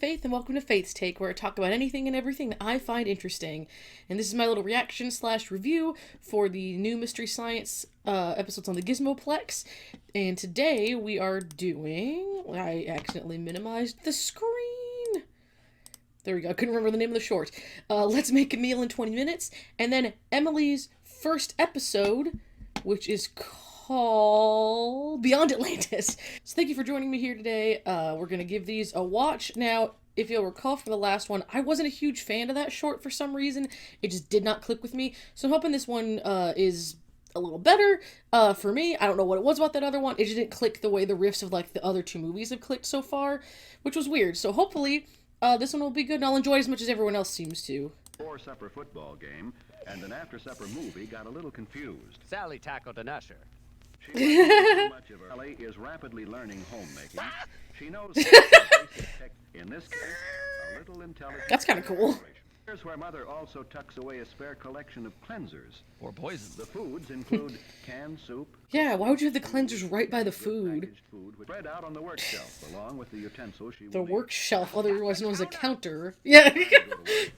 Faith, and welcome to Faith's Take, where I talk about anything and everything that I find interesting. And this is my little reaction slash review for the new Mystery Science episodes on the Gizmoplex. And today we are doing... I accidentally minimized the screen. There we go. I couldn't remember the name of the short. Let's Make a Meal in 20 Minutes. And then Emily's first episode, which is called Beyond Atlantis. So thank you for joining me here today. We're going to give these a watch. Now, if you'll recall from the last one, I wasn't a huge fan of that short for some reason. It just did not click with me. So I'm hoping this one is a little better for me. I don't know what it was about that other one. It just didn't click the way the riffs of like the other two movies have clicked so far, which was weird. So hopefully this one will be good and I'll enjoy it as much as everyone else seems to. Before-supper football game and an after-supper movie got a little confused. Sally tackled an usher. She too much of her. Sally is rapidly learning homemaking. She knows the basic tech. In this case, a little intelligence. That's kind of cool. Here's where Mother also tucks away a spare collection of cleansers. Or poison. The foods include canned soup. Yeah, why would you have the cleansers right by the food? Packaged food spread out on the work shelf, along with the utensils she will The need. work shelf, otherwise known as a counter. Yeah. That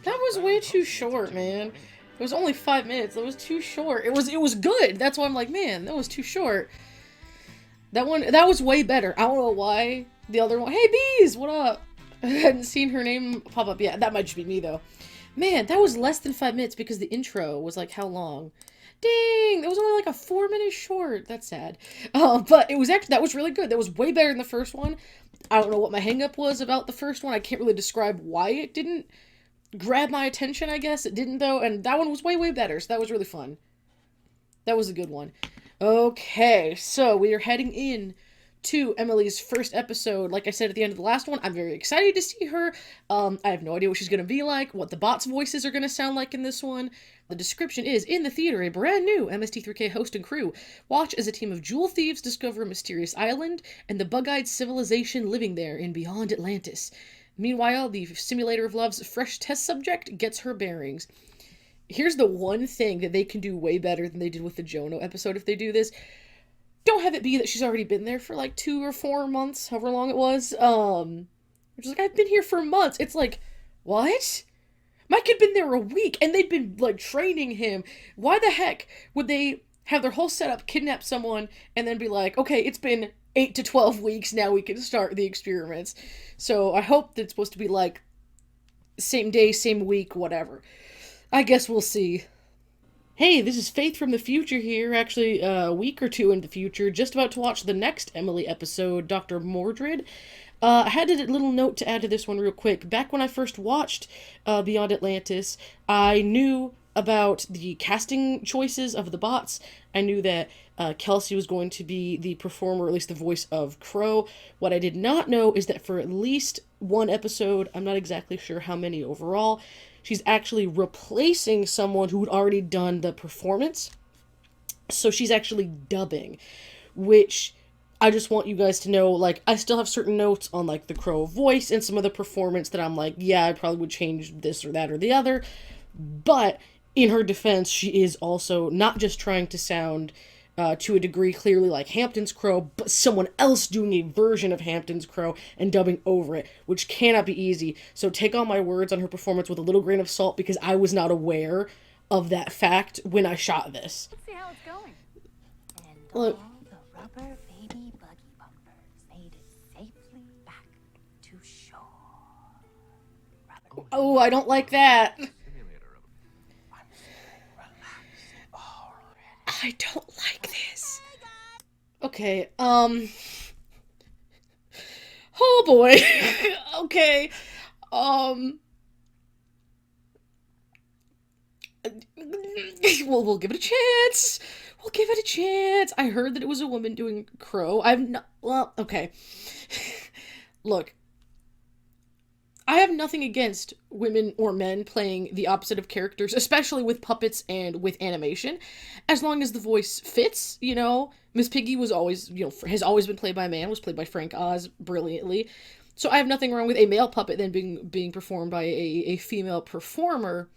was way too short, man. It was only 5 minutes. That was too short. It was good. That's why I'm like, man, that was too short. That was way better. I don't know why. The other one, hey bees, what up? I hadn't seen her name pop up yet. That might just be me though. Man, that was less than 5 minutes because the intro was like how long? Dang, that was only like a 4-minute short. That's sad. But it was actually, that was really good. That was way better than the first one. I don't know what my hang-up was about the first one. I can't really describe why it didn't grab my attention, I guess. It didn't, though, and that one was way, way better, so that was really fun. That was a good one. Okay, so we are heading in to Emily's first episode. Like I said at the end of the last one, I'm very excited to see her. I have no idea what she's going to be like, what the bots' voices are going to sound like in this one. The description is, in the theater, a brand new MST3k host and crew watch as a team of jewel thieves discover a mysterious island and the bug-eyed civilization living there in Beyond Atlantis. Meanwhile, the simulator of love's fresh test subject gets her bearings. Here's the one thing that they can do way better than they did with the Jono episode if they do this. Don't have it be that she's already been there for like 2 or 4 months, however long it was. Which is like, I've been here for months. It's like, what? Mike had been there a week and they'd been like training him. Why the heck would they have their whole setup, kidnap someone, and then be like, okay, it's been 8 to 12 weeks, now we can start the experiments. So I hope that it's supposed to be like same day, same week, whatever. I guess we'll see. Hey, this is Faith from the future here, actually a week or two in the future, just about to watch the next Emily episode, Dr. Mordred. I had a little note to add to this one real quick. Back when I first watched Beyond Atlantis, I knew about the casting choices of the bots. I knew that Kelsey was going to be the performer, or at least the voice of Crow. What I did not know is that for at least one episode, I'm not exactly sure how many overall, she's actually replacing someone who had already done the performance. So she's actually dubbing, which I just want you guys to know, like, I still have certain notes on, like, the Crow voice and some of the performance that I'm like, yeah, I probably would change this or that or the other. But in her defense, she is also not just trying to sound to a degree clearly like Hampton's Crow, but someone else doing a version of Hampton's Crow and dubbing over it, which cannot be easy. So take all my words on her performance with a little grain of salt, because I was not aware of that fact when I shot this. Let's see how it's going. And Look. all the rubber baby buggy bumpers made it safely back to shore. Oh, I don't like that. I don't like this. Okay, oh boy. Okay, we'll give it a chance. We'll give it a chance. I heard that it was a woman doing Crow. I've not, well, okay. Look, I have nothing against women or men playing the opposite of characters, especially with puppets and with animation, as long as the voice fits, you know. Miss Piggy was always, you know, has always been played by a man, was played by Frank Oz brilliantly. So I have nothing wrong with a male puppet then being performed by a female performer.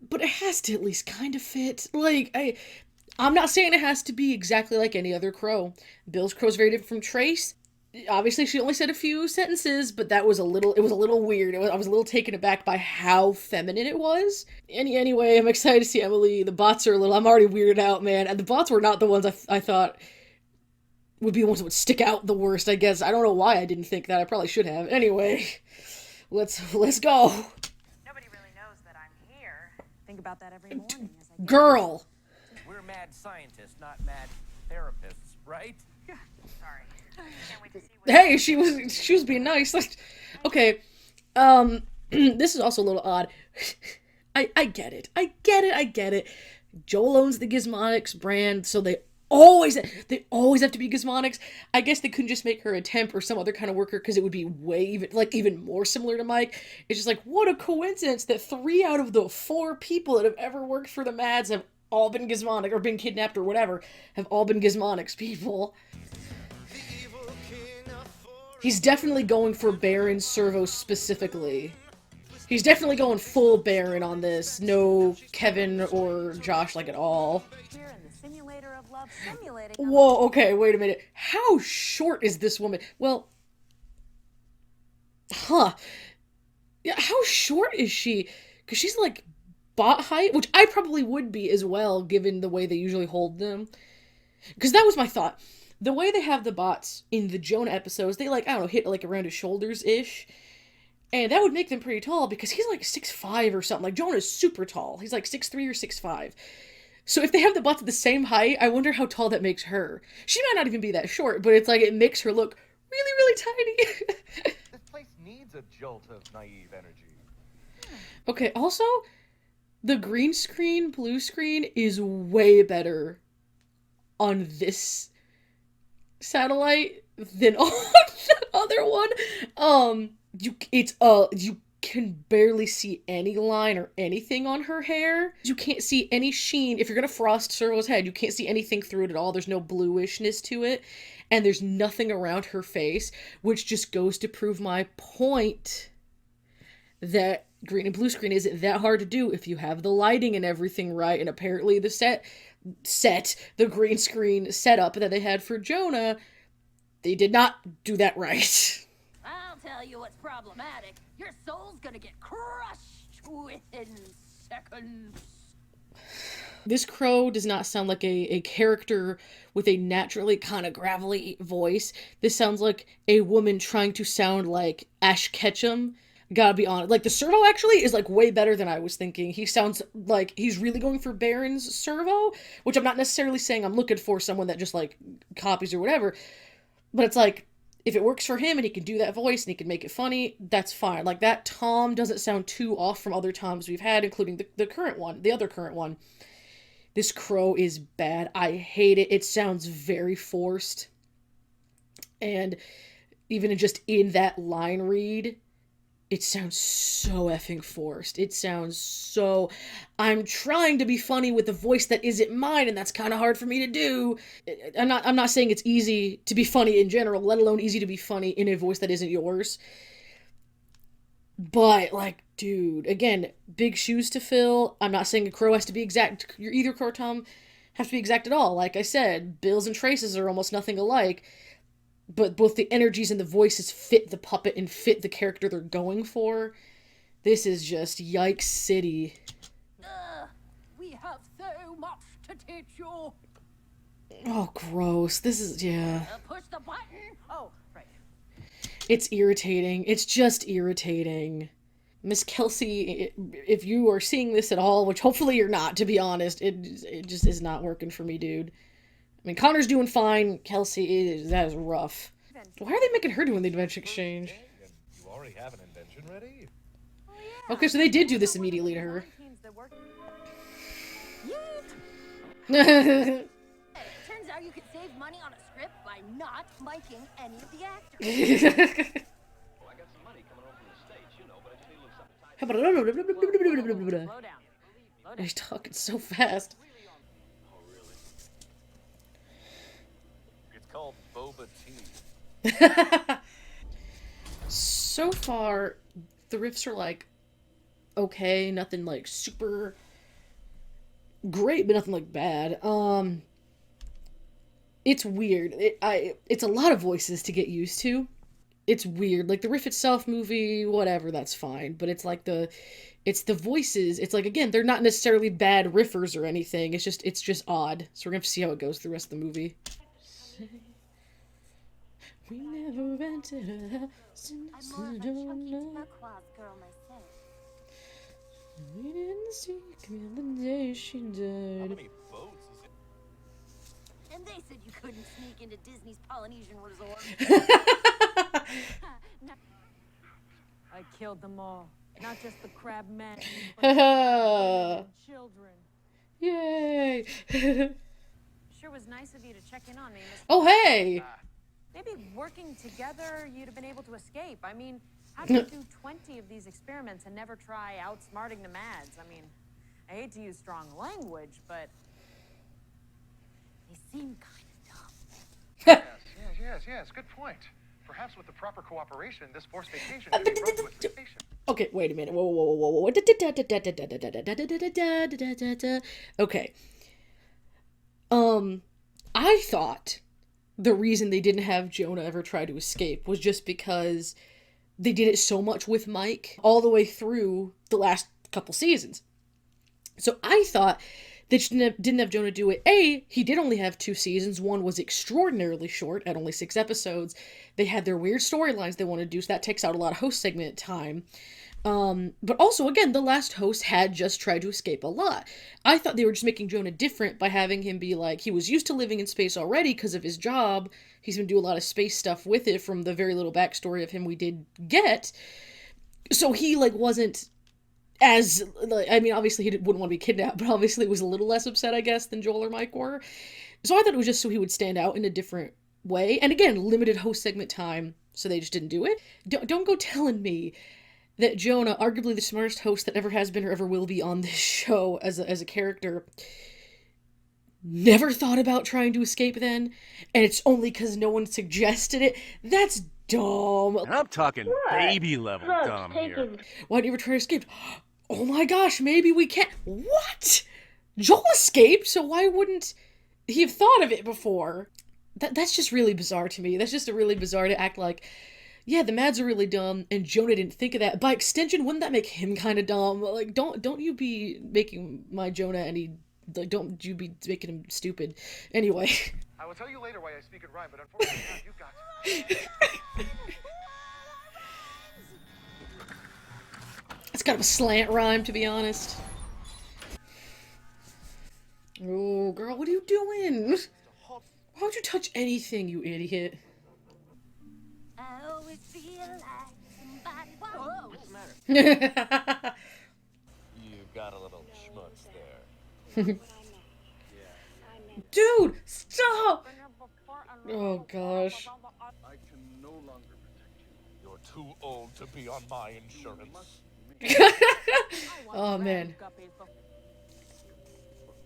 But it has to at least kind of fit. Like, I'm not saying it has to be exactly like any other Crow. Bill's Crow is very different from Trace. Obviously, she only said a few sentences, but it was a little weird. I was a little taken aback by how feminine it was. Anyway, I'm excited to see Emily. The bots are I'm already weirded out, man. And the bots were not the ones I thought would be the ones that would stick out the worst, I guess. I don't know why I didn't think that. I probably should have. Anyway, let's go. Nobody really knows that I'm here. Think about that every morning as I get Girl. We're mad scientists, not mad therapists, right? Sorry. Can't wait to see what Hey, she was being nice. Okay. This is also a little odd. I get it. I get it. Joel owns the Gizmoplex brand, so they always have to be Gizmoplex. I guess they couldn't just make her a temp or some other kind of worker because it would be even more similar to Mike. It's just like, what a coincidence that 3 out of the 4 people that have ever worked for the Mads have all been Gizmoplex or been kidnapped or whatever, have all been Gizmoplex people. He's definitely going for Baron Servo specifically. He's definitely going full Baron on this. No Kevin or Josh at all. here in the simulator of love simulating. Whoa, okay, wait a minute. How short is this woman? Well, yeah, how short is she? Because she's bot height, which I probably would be as well, given the way they usually hold them. Because that was my thought. The way they have the bots in the Jonah episodes, they I don't know, hit around his shoulders-ish. And that would make them pretty tall because he's 6'5" or something. Jonah's super tall. He's 6'3" or 6'5". So if they have the bots at the same height, I wonder how tall that makes her. She might not even be that short, but it's it makes her look really, really tiny. This place needs a jolt of naive energy. Okay, also, the green screen, blue screen is way better on this satellite than on the other one. You can barely see any line or anything on her hair. You can't see any sheen. If you're gonna frost Servo's head, you can't see anything through it at all. There's no bluishness to it. And there's nothing around her face, which just goes to prove my point that green and blue screen isn't that hard to do if you have the lighting and everything right. And apparently the the green screen setup that they had for Jonah, they did not do that right. I'll tell you what's problematic. Your soul's gonna get crushed within seconds. This crow does not sound like a character with a naturally kind of gravelly voice. This sounds like a woman trying to sound like Ash Ketchum. Gotta be honest. The Servo actually is way better than I was thinking. He sounds like he's really going for Baron's Servo, which I'm not necessarily saying I'm looking for someone that just copies or whatever. But it's if it works for him and he can do that voice and he can make it funny, that's fine. That Tom doesn't sound too off from other Toms we've had, including the current one, the other current one. This crow is bad. I hate it. It sounds very forced. And even just in that line read, it sounds so effing forced. It sounds so... I'm trying to be funny with a voice that isn't mine, and that's kind of hard for me to do. I'm not saying it's easy to be funny in general, let alone easy to be funny in a voice that isn't yours. But, dude, again, big shoes to fill. I'm not saying a crow has to be exact. Either crow or Tom have to be exact at all. Like I said, Bills and Traces are almost nothing alike. But both the energies and the voices fit the puppet and fit the character they're going for. This is just yikes city. We have so much to teach you. Oh, gross. This is, yeah. Push the button. Oh, right. It's irritating. It's just irritating. Miss Kelsey, if you are seeing this at all, which hopefully you're not, to be honest, it just is not working for me, dude. I mean, Connor's doing fine. Kelsey, that is rough. Why are they making her doing the invention exchange? You already have an invention ready? Oh, yeah. Okay, so they did do this immediately to her. It turns out you can save money on a script by not miking any of the actors. Well, I got some money coming over from the States, but I just need a little something. Slow down. Slow down. He's talking so fast. Oh, really? It's called boba tea. So far, the riffs are okay, nothing super great, but nothing bad. it's weird. It's a lot of voices to get used to. It's weird. Like the riff itself movie, whatever, that's fine. But it's like it's the voices. It's like, again, they're not necessarily bad riffers or anything. It's just odd. So we're gonna have to see how it goes the rest of the movie. We never rented a house in I'm more of a chunky turquoise girl myself. We didn't see Camille the day she died. And they said you couldn't sneak into Disney's Polynesian resort. I killed them all. Not just the crab men, Haha. but children. Yay! Sure was nice of you to check in on me, Miss. Oh, hey! Maybe working together, you'd have been able to escape. I mean, how do you do 20 of these experiments and never try outsmarting the Mads? I mean, I hate to use strong language, but They seem kind of dumb. Yes, good point. Perhaps with the proper cooperation, this forced vacation could be brought to a cessation. Okay, wait a minute. Whoa. Okay. I thought the reason they didn't have Jonah ever try to escape was just because they did it so much with Mike all the way through the last couple seasons. So I thought they didn't have Jonah do it. He did only have 2 seasons. One was extraordinarily short at only 6 episodes. They had their weird storylines they wanted to do, so that takes out a lot of host segment time. But also, again, the last host had just tried to escape a lot. I thought they were just making Jonah different by having him be like, he was used to living in space already because of his job. He's been doing a lot of space stuff with it from the very little backstory of him we did get. So he, like, wasn't as, like, I mean, obviously he wouldn't want to be kidnapped, but obviously was a little less upset, I guess, than Joel or Mike were. So I thought it was just so he would stand out in a different way. And again, limited host segment time, so they just didn't do it. Don't go telling me that Jonah, arguably the smartest host that ever has been or ever will be on this show as a character, never thought about trying to escape then, and it's only because no one suggested it. That's dumb. And I'm talking baby level dumb here. Why didn't you ever try to escape? Oh my gosh, maybe we can. What? Joel escaped, so why wouldn't he have thought of it before? That's just really bizarre to me. That's just really bizarre to act like, yeah, the Mads are really dumb, and Jonah didn't think of that. By extension, wouldn't that make him kind of dumb? Like, don't you be making my Jonah any, like, don't you be making him stupid. Anyway. I will tell you later why I speak in rhyme, but unfortunately now you've got... It's kind of a slant rhyme, to be honest. Oh, girl, what are you doing? Why would you touch anything, you idiot? I always feel like somebody wants. What's the matter? You got a little schmutz there. Dude, stop! Oh, gosh. I can no longer protect you. You're too old to be on my insurance. Oh, man.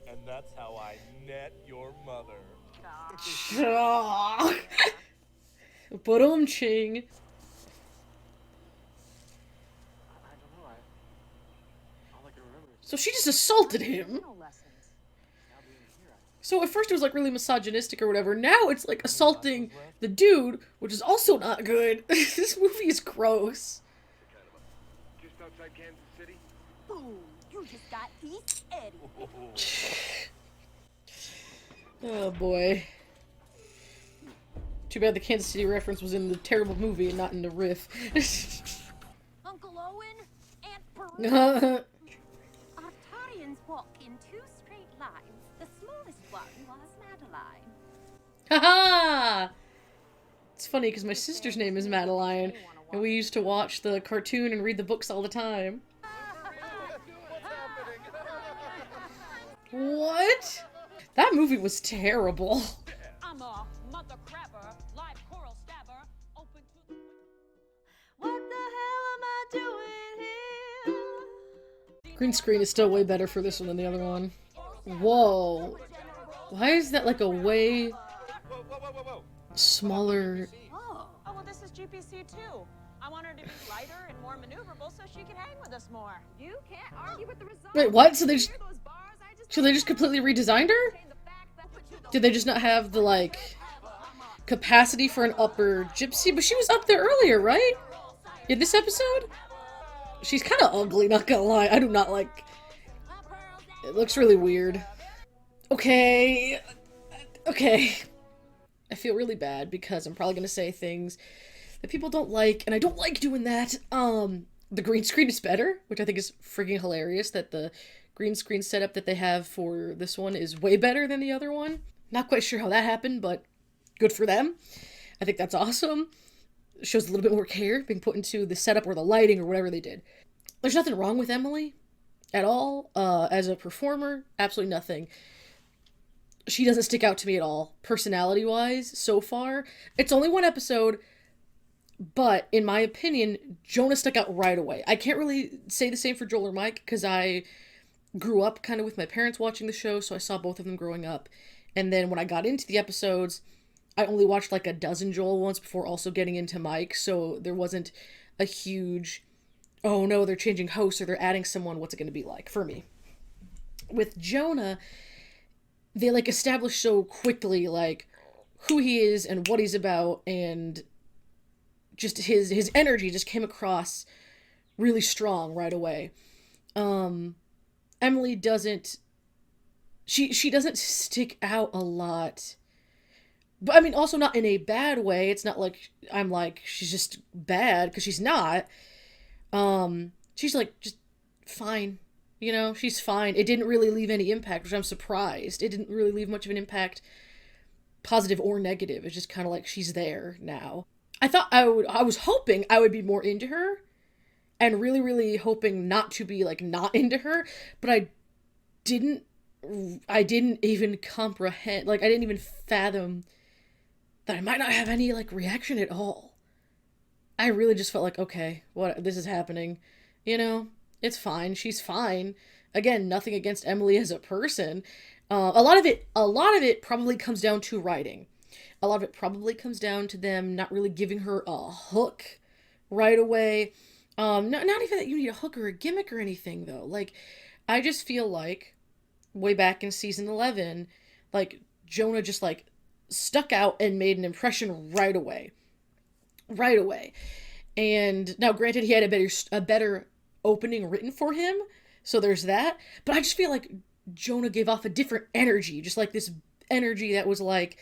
And that's how I net your mother. Ching. I don't know, all I can remember is... So she just assaulted him. No lessons. So at first it was like really misogynistic or whatever. Now it's like assaulting the dude, which is also not good. This movie is gross. Just outside Kansas City. Boom! You just got East Eddie. Oh boy. Too bad the Kansas City reference was in the terrible movie and not in the riff. Uncle Owen, Aunt Peru. Arcturians walk in 2 straight lines. The smallest one was Madeline. Haha! It's funny because my sister's name is Madeline, and we used to watch the cartoon and read the books all the time. What? That movie was terrible. I'm a mother crabber, live coral stabber, open to the... What the hell am I doing here? Green screen is still way better for this one than the other one. Whoa. Why is that like a way smaller... Oh, well, this is GPC too. I want her to be lighter and more maneuverable so she can hang with us more. You can't argue with the results. Wait, what? So they Hear those bars I just completely redesigned her? the fact that Did they just not have the, like, capacity for an upper gypsy? But she was up there earlier, right? In this episode? She's kind of ugly, not gonna lie. I do not like... It looks really weird. Okay. Okay. I feel really bad because I'm probably gonna say things that people don't like, and I don't like doing that. The green screen is better, which I think is freaking hilarious that the green screen setup that they have for this one is way better than the other one. Not quite sure how that happened, but good for them. I think that's awesome. It shows a little bit more care being put into the setup or the lighting or whatever they did. There's nothing wrong with Emily at all. As a performer, absolutely nothing. She doesn't stick out to me at all, personality-wise, so far. It's only one episode, but in my opinion, Jonah stuck out right away. I can't really say the same for Joel or Mike, because I grew up kind of with my parents watching the show, so I saw both of them growing up. And then when I got into the episodes, I only watched like a dozen Joel ones before also getting into Mike, so there wasn't a huge, oh no, they're changing hosts or they're adding someone, what's it going to be like for me? With Jonah, they like establish so quickly like who he is and what he's about, and just his energy just came across really strong right away. Emily doesn't, she doesn't stick out a lot. But I mean, also not in a bad way. It's not like I'm like she's just bad, because she's not. She's like just fine. You know, she's fine. It didn't really leave any impact, which I'm surprised. It didn't really leave much of an impact, positive or negative. It's just kind of like she's there now. I was hoping I would be more into her, and really, really hoping not to be like not into her, but I didn't even comprehend, like I didn't even fathom that I might not have any like reaction at all. I really just felt like, okay, what, this is happening, you know? It's fine. She's fine. Again, nothing against Emily as a person. A lot of it probably comes down to writing. A lot of it probably comes down to them not really giving her a hook right away. Not even that you need a hook or a gimmick or anything, though. Like, I just feel like, way back in season 11, like, Jonah just, like, stuck out and made an impression right away. Right away. And, now granted, he had a better opening written for him, so there's that, but I just feel like Jonah gave off a different energy, just like this energy that was like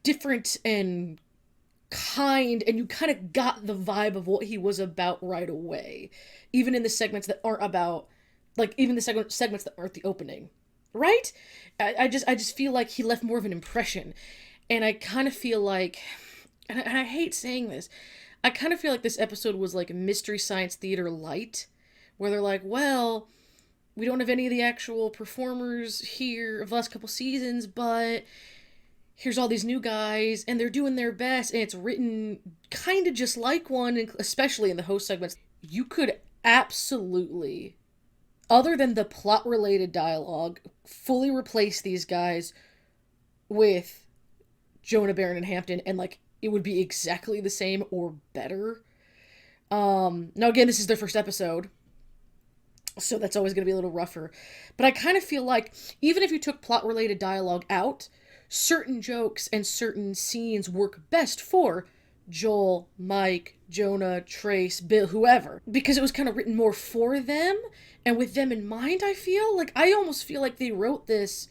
different and kind, and you kind of got the vibe of what he was about right away, even in the segments that aren't about, like, even the segments that aren't the opening, right? I just feel like he left more of an impression, and I kind of feel like, and I hate saying this, I kind of feel like this episode was like Mystery Science Theater light, where they're like, well, we don't have any of the actual performers here of the last couple seasons, but here's all these new guys, and they're doing their best, and it's written kind of just like one, especially in the host segments. You could absolutely, other than the plot-related dialogue, fully replace these guys with Jonah, Baron, and Hampton, and like, it would be exactly the same or better. Now again, this is their first episode, so that's always going to be a little rougher. But I kind of feel like, even if you took plot-related dialogue out, certain jokes and certain scenes work best for Joel, Mike, Jonah, Trace, Bill, whoever. Because it was kind of written more for them, and with them in mind, I almost feel like they wrote this...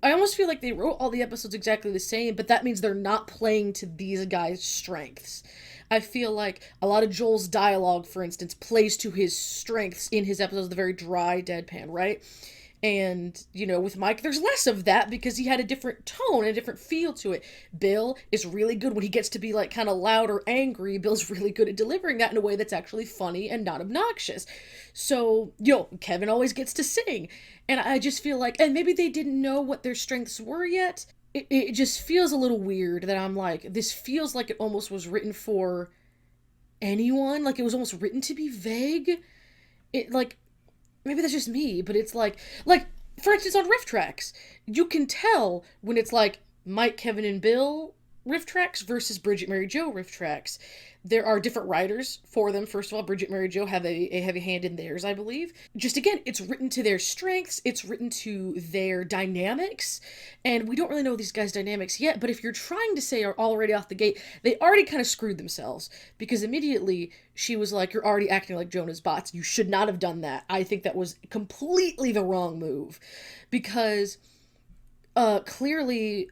I almost feel like they wrote all the episodes exactly the same, but that means they're not playing to these guys' strengths. I feel like a lot of Joel's dialogue, for instance, plays to his strengths in his episodes, the very dry, deadpan, right? And, you know, with Mike, there's less of that because he had a different tone, a different feel to it. Bill is really good when he gets to be, like, kind of loud or angry. Bill's really good at delivering that in a way that's actually funny and not obnoxious. So, you know, Kevin always gets to sing. And I just feel like, and maybe they didn't know what their strengths were yet. It just feels a little weird that I'm like, this feels like it almost was written for anyone. Like, it was almost written to be vague. Maybe that's just me, but it's like, for instance, on Riff Tracks, you can tell when it's like Mike, Kevin, and Bill, riff tracks versus Bridget Mary Joe riff tracks. There are different writers for them. First of all, Bridget Mary Joe have a heavy hand in theirs, I believe. Just again, it's written to their strengths, it's written to their dynamics, and we don't really know these guys' dynamics yet, but if you're trying to say already off the gate, they already kind of screwed themselves, because immediately she was like, you're already acting like Jonah's bots. You should not have done that. I think that was completely the wrong move, because clearly,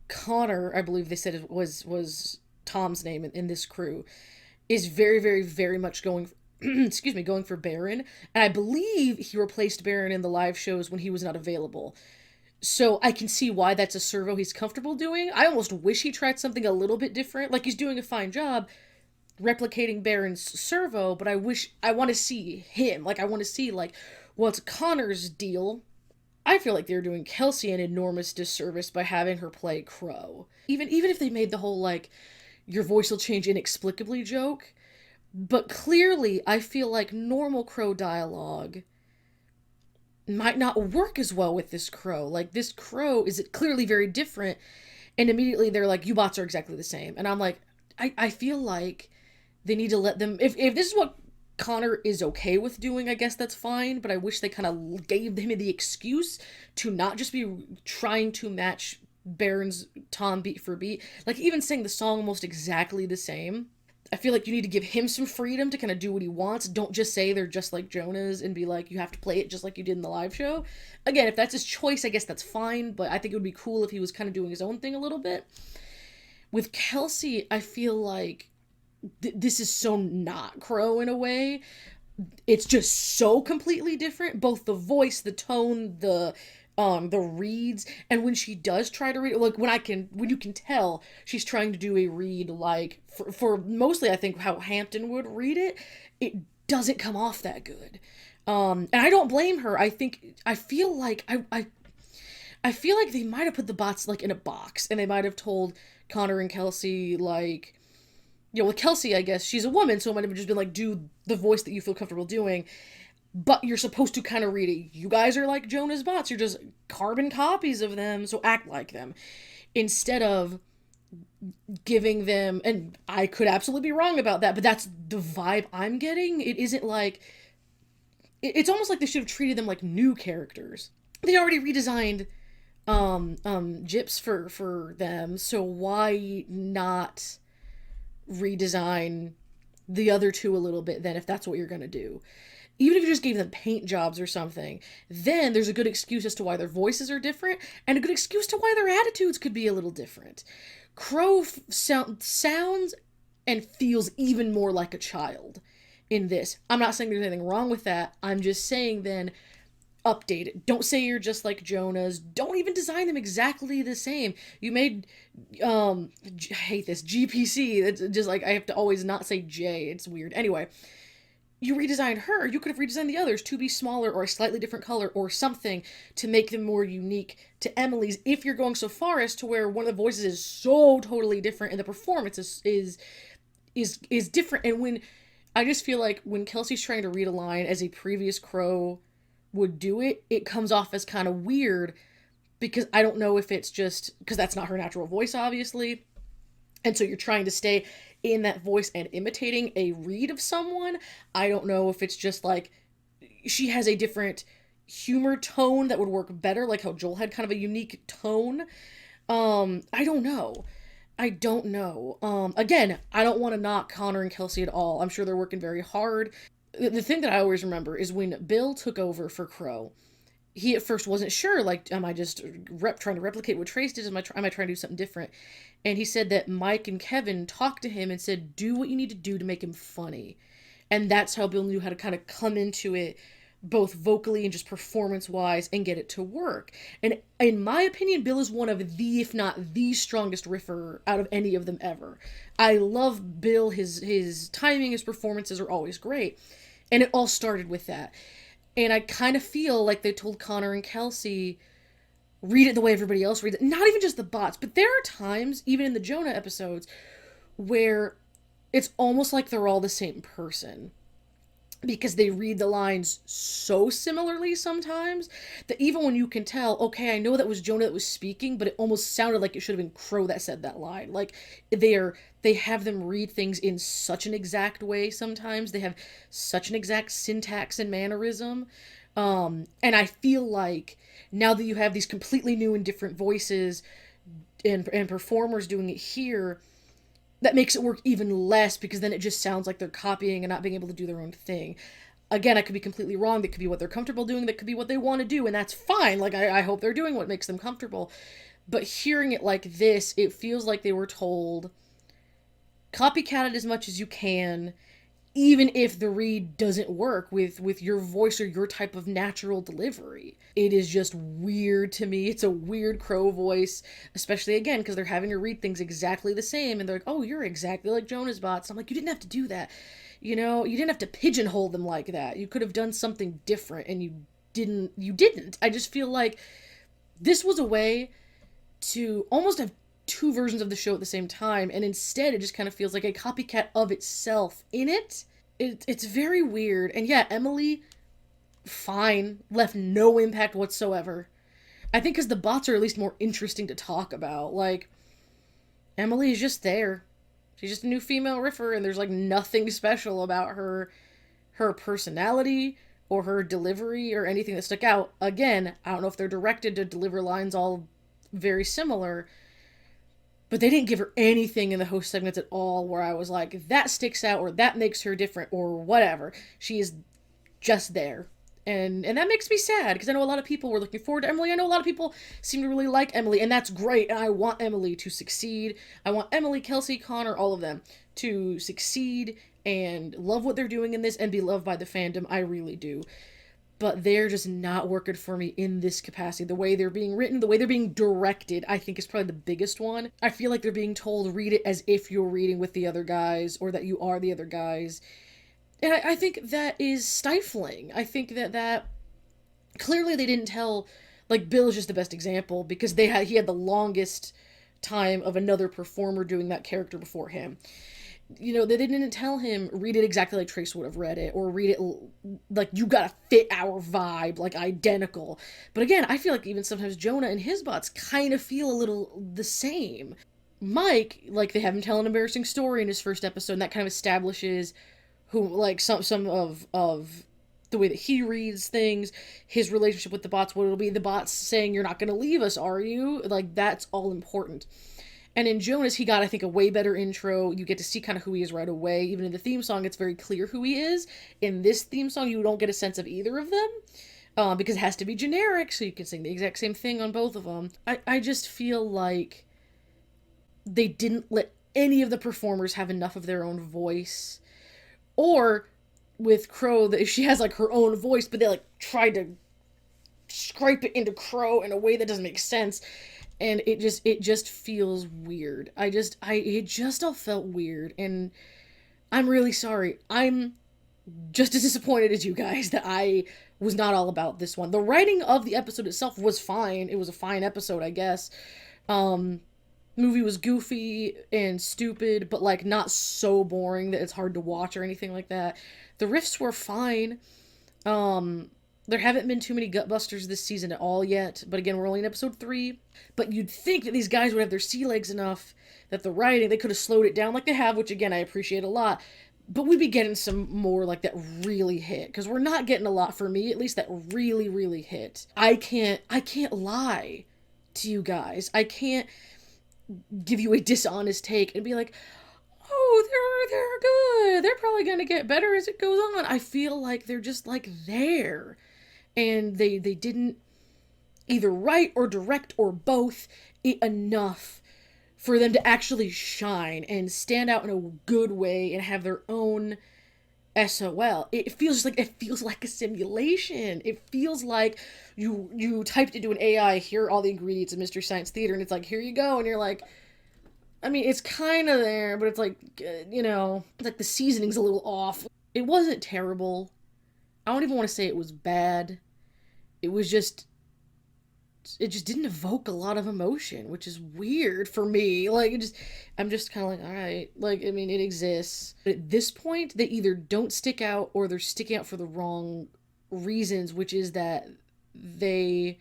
Connor, I believe they said it was Tom's name in this crew, is very, very, very much going, excuse me, going for Baron. And I believe he replaced Baron in the live shows when he was not available. So I can see why that's a servo he's comfortable doing. I almost wish he tried something a little bit different. Like, he's doing a fine job replicating Baron's servo, but I want to see him. Like, I want to see, like, what's Connor's deal. I feel like they're doing Kelsey an enormous disservice by having her play Crow. Even if they made the whole, like, your voice will change inexplicably joke. But clearly, I feel like normal Crow dialogue might not work as well with this Crow. Like, this Crow is clearly very different, and immediately they're like, you bots are exactly the same. And I'm like, I feel like they need to let them... If this is what Connor is okay with doing, I guess that's fine, but I wish they kind of gave him the excuse to not just be trying to match Baron's Tom beat for beat. Like, even saying the song almost exactly the same. I feel like you need to give him some freedom to kind of do what he wants. Don't just say they're just like Jonah's and be like, you have to play it just like you did in the live show. Again, if that's his choice, I guess that's fine, but I think it would be cool if he was kind of doing his own thing a little bit. With Kelsey, I feel like this is so not Crow in a way. It's just so completely different. Both the voice, the tone, the reads, and when she does try to read, like when you can tell she's trying to do a read, like for mostly I think how Hampton would read it, it doesn't come off that good. And I don't blame her. I feel like they might have put the bots like in a box, and they might have told Connor and Kelsey, like, you know, with Kelsey, I guess she's a woman, so it might have just been like, do the voice that you feel comfortable doing, but you're supposed to kind of read it. You guys are like Jonah's bots. You're just carbon copies of them, so act like them. Instead of giving them, and I could absolutely be wrong about that, but that's the vibe I'm getting. It isn't like, it's almost like they should have treated them like new characters. They already redesigned Gyps for them, so why not redesign the other two a little bit then, if that's what you're gonna do? Even if you just gave them paint jobs or something, then there's a good excuse as to why their voices are different, and a good excuse to why their attitudes could be a little different. Crow sounds and feels even more like a child in this. I'm not saying there's anything wrong with that. I'm just saying then, update it. Don't say you're just like Jonah's. Don't even design them exactly the same. You made, I hate this, GPC. That's just like, I have to always not say J. It's weird. Anyway, you redesigned her. You could have redesigned the others to be smaller or a slightly different color or something to make them more unique to Emily's, if you're going so far as to where one of the voices is so totally different and the performance is different. And when, I just feel like when Kelsey's trying to read a line as a previous Crow would do it, it comes off as kind of weird, because I don't know if it's just because that's not her natural voice, obviously, and so you're trying to stay in that voice and imitating a read of someone. I don't know if it's just like she has a different humor tone that would work better, like how Joel had kind of a unique tone. I don't know. Again, I don't want to knock Connor and Kelsey at all. I'm sure they're working very hard. The thing that I always remember is when Bill took over for Crow, he at first wasn't sure, like, am I just trying to replicate what Trace did? Am I trying to do something different? And he said that Mike and Kevin talked to him and said, do what you need to do to make him funny. And that's how Bill knew how to kind of come into it, both vocally and just performance-wise, and get it to work. And in my opinion, Bill is one of the, if not the strongest riffer out of any of them ever. I love Bill. His timing, his performances are always great. And it all started with that. And I kind of feel like they told Connor and Kelsey, read it the way everybody else reads it. Not even just the bots, but there are times, even in the Jonah episodes, where it's almost like they're all the same person. because they read the lines so similarly sometimes that even when you can tell, okay, I know that was Jonah that was speaking, but it almost sounded like it should have been Crow that said that line. Like, they have them read things in such an exact way sometimes. They have such an exact syntax and mannerism. And I feel like now that you have these completely new and different voices and performers doing it here, that makes it work even less, because then it just sounds like they're copying and not being able to do their own thing. Again, I could be completely wrong. That could be what they're comfortable doing. That could be what they want to do, and that's fine. Like, I hope they're doing what makes them comfortable. But hearing it like this, it feels like they were told, copycat it as much as you can, even if the read doesn't work with your voice or your type of natural delivery. It is just weird to me. It's a weird Crow voice, especially again because they're having to read things exactly the same, and they're like, oh, you're exactly like Jonah's bots. I'm like, you didn't have to do that. You know, you didn't have to pigeonhole them like that. You could have done something different, and you didn't. I just feel like this was a way to almost have two versions of the show at the same time, and instead it just kind of feels like a copycat of itself in it. It's very weird. And yeah, Emily, fine, left no impact whatsoever. I think because the bots are at least more interesting to talk about. Like, Emily is just there. She's just a new female Riffer, and there's like nothing special about her personality or her delivery or anything that stuck out. Again, I don't know if they're directed to deliver lines all very similar, but they didn't give her anything in the host segments at all where I was like, that sticks out or that makes her different or whatever. She is just there. And that makes me sad, because I know a lot of people were looking forward to Emily. I know a lot of people seem to really like Emily, and that's great. And I want Emily to succeed. I want Emily, Kelsey, Connor, all of them to succeed and love what they're doing in this and be loved by the fandom. I really do. But they're just not working for me in this capacity. The way they're being written, the way they're being directed, I think is probably the biggest one. I feel like they're being told, read it as if you're reading with the other guys, or that you are the other guys. And I think that is stifling. I think that clearly they didn't tell, like, Bill is just the best example, because he had the longest time of another performer doing that character before him. You know, they didn't tell him, read it exactly like Trace would have read it, or read it like, you gotta fit our vibe, like, identical. But again, I feel like even sometimes Jonah and his bots kind of feel a little the same. Mike, like, they have him tell an embarrassing story in his first episode, and that kind of establishes who, like, some of the way that he reads things, his relationship with the bots, what it'll be, the bots saying, you're not gonna leave us, are you? Like, that's all important. And in Jonas, he got, I think, a way better intro. You get to see kind of who he is right away. Even in the theme song, it's very clear who he is. In this theme song, you don't get a sense of either of them, because it has to be generic, so you can sing the exact same thing on both of them. I just feel like they didn't let any of the performers have enough of their own voice. Or with Crow, that she has like her own voice, but they like tried to scrape it into Crow in a way that doesn't make sense, and it just feels weird. It just all felt weird, and I'm really sorry. I'm just as disappointed as you guys that I was not all about this one. The writing of the episode itself was fine. It was a fine episode, I guess. Movie was goofy and stupid, but like not so boring that it's hard to watch or anything like that. The riffs were fine. There haven't been too many gutbusters this season at all yet, but again, we're only in episode 3. But you'd think that these guys would have their sea legs enough that the writing, they could have slowed it down like they have, which again, I appreciate a lot. But we'd be getting some more like that really hit, because we're not getting a lot, for me at least, that really, really hit. I can't lie to you guys. I can't give you a dishonest take and be like, oh, they're good, they're probably gonna get better as it goes on. I feel like they're just like there, and they didn't either write or direct or both it enough for them to actually shine and stand out in a good way and have their own SOL. It feels like a simulation. It feels like you typed into an AI, here are all the ingredients of Mystery Science Theater, and it's like, here you go, and you're like, I mean, it's kind of there, but it's like, it's like the seasoning's a little off. It wasn't terrible. I don't even want to say it was bad. It was just just didn't evoke a lot of emotion, which is weird for me. Like, I'm just kind of like, all right, like, I mean, it exists. But at this point, they either don't stick out or they're sticking out for the wrong reasons, which is that it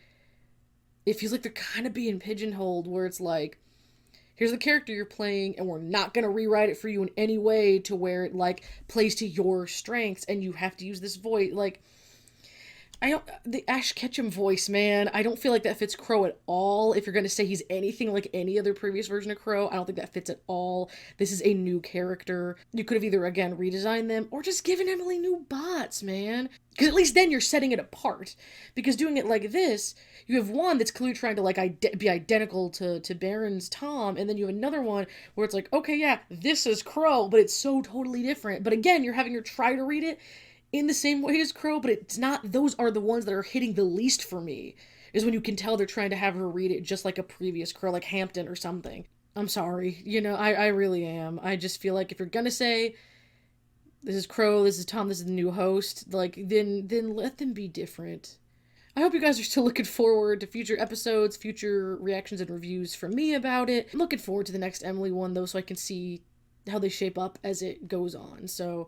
feels like they're kind of being pigeonholed, where it's like, here's the character you're playing, and we're not going to rewrite it for you in any way to where it, like, plays to your strengths, and you have to use this voice. Like, the Ash Ketchum voice, man, I don't feel like that fits Crow at all. If you're going to say he's anything like any other previous version of Crow, I don't think that fits at all. This is a new character. You could have either, again, redesigned them, or just given Emily new bots, man. Because at least then you're setting it apart. Because doing it like this, you have one that's clearly trying to, like, be identical to Baron's Tom, and then you have another one where it's like, okay, yeah, this is Crow, but it's so totally different. But again, you're having her try to read it in the same way as Crow, but it's not. Those are the ones that are hitting the least for me, is when you can tell they're trying to have her read it just like a previous Crow, like Hampton or something. I'm sorry, I really am. I just feel like if you're gonna say this is Crow, this is Tom, this is the new host, like, then let them be different. I hope you guys are still looking forward to future episodes, future reactions and reviews from me about it. I'm looking forward to the next Emily one, though, so I can see how they shape up as it goes on. So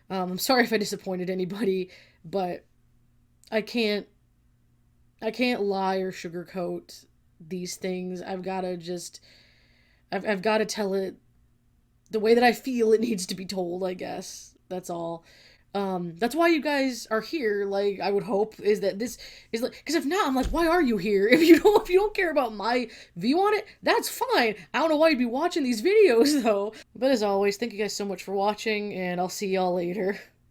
I'm sorry if I disappointed anybody, but I can't lie or sugarcoat these things. I've got to tell it the way that I feel it needs to be told, I guess. That's all. That's why you guys are here, like, I would hope, is that this is like, because if not, I'm like, why are you here? If you don't care about my view on it, that's fine. I don't know why you'd be watching these videos, though. But as always, thank you guys so much for watching, and I'll see y'all later.